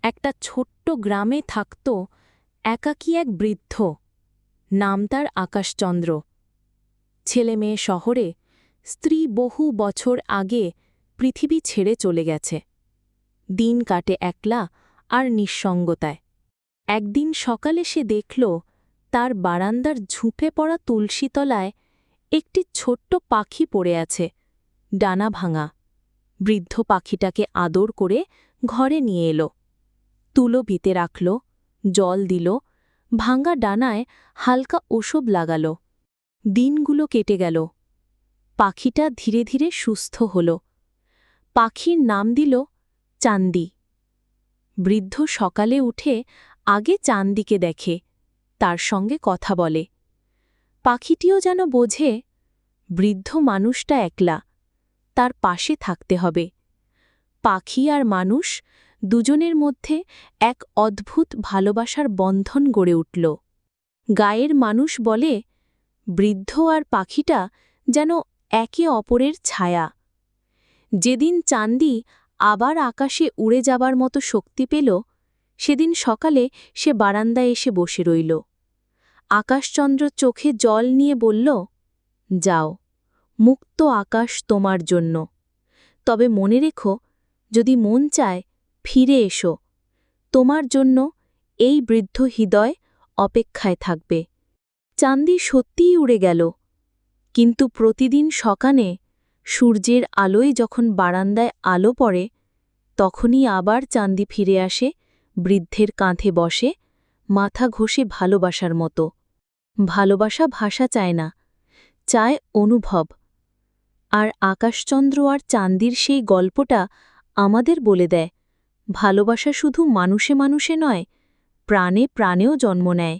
একটা ছোট্ট গ্রামে থাকত একাকী এক বৃদ্ধ। নাম তার আকাশচন্দ্র। ছেলেমেয়ে শহরে, স্ত্রী বহু বছর আগে পৃথিবী ছেড়ে চলে গেছে। দিন কাটে একলা আর নিঃসঙ্গতায়। একদিন সকালে সে দেখল তার বারান্দার ঝুঁপে পড়া তুলসীতলায় একটি ছোট্ট পাখি পড়ে আছে, ডানা ভাঙা। বৃদ্ধ পাখিটাকে আদর করে ঘরে নিয়ে এলো। তুলো ভিতে রাখল, জল দিল, ভাঙা ডানায় হালকা ওষুধ লাগাল। দিনগুলো কেটে গেল। পাখিটা ধীরে ধীরে সুস্থ হল। পাখির নাম দিল চান্দি। বৃদ্ধ সকালে উঠে আগে চান্দিকে দেখে, তার সঙ্গে কথা বলে। পাখিটিও যেন বোঝে বৃদ্ধ মানুষটা একলা, তার পাশে থাকতে হবে। পাখি আর মানুষ দুজনের মধ্যে এক অদ্ভুত ভালোবাসার বন্ধন গড়ে উঠল। গায়ের মানুষ বলে বৃদ্ধ আর পাখিটা যেন একে অপরের ছায়া। যেদিন চান্দি আবার আকাশে উড়ে যাবার মতো শক্তি পেল, সেদিন সকালে সে বারান্দায় এসে বসে রইল। আকাশচন্দ্র চোখে জল নিয়ে বলল, যাও, মুক্ত আকাশ তোমার জন্য। তবে মনে রেখো, যদি মন চায় ফিরে এসো, তোমার জন্য এই বৃদ্ধ হৃদয় অপেক্ষায় থাকবে। চান্দি সত্যিই উড়ে গেল, কিন্তু প্রতিদিন সকালে সূর্যের আলোয় যখন বারান্দায় আলো পড়ে, তখনই আবার চান্দি ফিরে আসে, বৃদ্ধের কাঁধে বসে, মাথা ঘষে ভালোবাসার মতো। ভালোবাসা ভাষা চায় না, চায় অনুভব। আর আকাশচন্দ্র আর চান্দির সেই গল্পটা আমাদের বলে দেয়, ভালোবাসা শুধু মানুষে মানুষে নয়, প্রাণে প্রাণেও জন্ম নেয়।